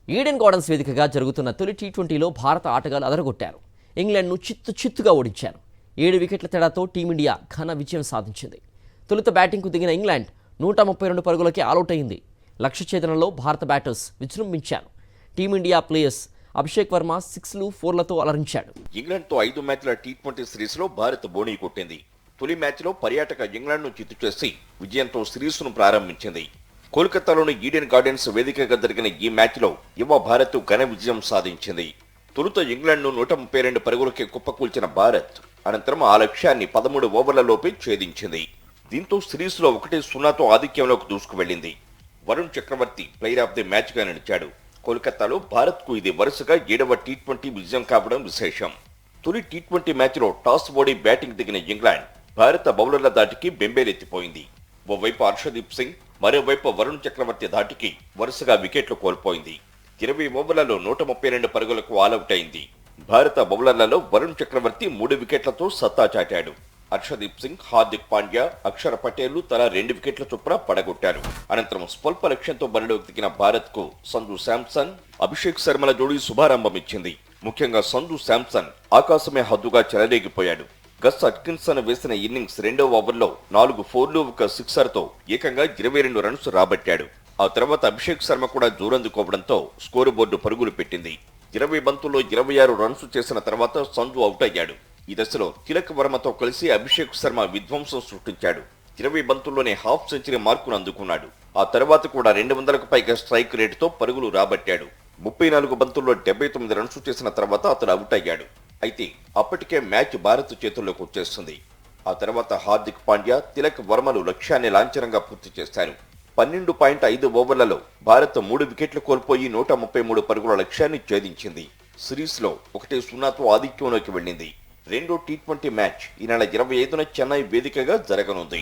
Eden gardens వేదికగా జరుగుతున్న తొలి టీ20లో భారత ఆటగాళ్లు అదరగొట్టారు. ఇంగ్లాండ్ను చిత్తుగా ఓడించారు. 7 వికెట్ల తేడాతో టీమిండియా ఘన విజయం సాధించింది. తొలుత బ్యాటింగ్కు దిగిన ఇంగ్లాండ్ 132 పరుగులకే ఆలౌట్ అయింది. లక్ష్య ఛేదనలో భారత బ్యాటర్స్ విజృంభించారు. టీమిండియా ప్లేయర్స్ అభిషేక్ వర్మ 6లు 4లతో అలరించాడు. ఇంగ్లాండ్తో 5 మ్యాచ్ల టీ20 సిరీస్లో భారత్ బోణీ కొట్టింది. తొలి మ్యాచ్లో పర్యాటక ఇంగ్లాండ్ను చిత్తు చేసి విజయంతో సిరీస్ను ప్రారంభించింది. కోల్కతాలోని ఈడెన్ గార్డెన్స్ వేదికగా జరిగిన ఈ మ్యాచ్లో యువ భారత్ ఘన విజయం సాధించింది. తొలుత ఇంగ్లాండ్ను 132 పరుగులకే కుప్పకూల్చిన భారత్ అనంతరం ఆ లక్ష్యాన్ని 13 ఓవర్లలోపే ఛేదించింది. దీంతో సిరీస్లో 1-0తో ఆధిక్యంలోకి దూసుకువెళ్లింది. వరుణ్ చక్రవర్తి ప్లేయర్ ఆఫ్ ది మ్యాచ్గా నిలిచాడు. కోల్కతాలో భారత్కు ఇది వరుసగా 7వ టీ20 విజయం కావడం విశేషం. తొలి టీ20 మ్యాచ్లో టాస్ ఓడి బ్యాటింగ్ దిగిన ఇంగ్లాండ్ భారత బౌలర్ల దాటికి బెంబేలెత్తిపోయింది. ఓవైపు హర్షదీప్ సింగ్, మరోవైపు వరుణ్ చక్రవర్తి ధాటికి వరుసగా వికెట్లు కోల్పోయింది. 20 ఓవర్లలో 132 పరుగులకు ఆలౌట్ అయింది. భారత బౌలర్లలో వరుణ్ చక్రవర్తి 3 వికెట్లతో సత్తా చాటాడు. హర్షదీప్ సింగ్, హార్దిక్ పాండ్యా, అక్షర్ పటేల్ తలా 2 వికెట్ల చొప్పున పడగొట్టారు. అనంతరం స్వల్ప లక్ష్యంతో బరిలోకి దిగిన భారత్ కు సంజు శాంసన్, అభిషేక్ శర్మల జోడీ శుభారంభం ఇచ్చింది. ముఖ్యంగా సంజు శాంసన్ ఆకాశమే హద్దుగా చెలరేగిపోయాడు. గస్ అట్కిన్సన్ వేసిన ఇన్నింగ్స్ 2వ ఓవర్లో 4 4లు 1 సిక్సర్తో ఏకంగా 22 రన్స్ రాబట్టాడు. ఆ తర్వాత అభిషేక్ శర్మ కూడా జోరందుకోవడంతో స్కోరు బోర్డు పరుగులు పెట్టింది. 20 బంతుల్లో 26 రన్స్ చేసిన తర్వాత సంజు అవుట్ అయ్యాడు. ఈ దశలో తిలక్ వర్మతో కలిసి అభిషేక్ శర్మ విధ్వంసం సృష్టించాడు. 20 బంతుల్లోనే హాఫ్ సెంచరీ మార్కును అందుకున్నాడు. ఆ తర్వాత కూడా 200కు పైగా స్ట్రైక్ రేటుతో పరుగులు రాబట్టాడు. 34 బంతుల్లో 79 రన్స్ చేసిన తర్వాత అతడు అవుట్ అయ్యాడు. అయితే అప్పటికే మ్యాచ్ భారత్ చేతుల్లోకి వచ్చేస్తుంది. ఆ తర్వాత హార్దిక్ పాండ్యా, తిలక్ వర్మలు లక్ష్యాన్ని లాంఛనంగా పూర్తి చేశారు. 12.5 ఓవర్లలో భారత్ 3 వికెట్లు కోల్పోయి 133 పరుగుల లక్ష్యాన్ని ఛేదించింది. సిరీస్లో 1-0తో ఆధిక్యంలోకి వెళ్లింది. రెండో టీ20 మ్యాచ్ ఈ నెల 25న చెన్నై వేదికగా జరగనుంది.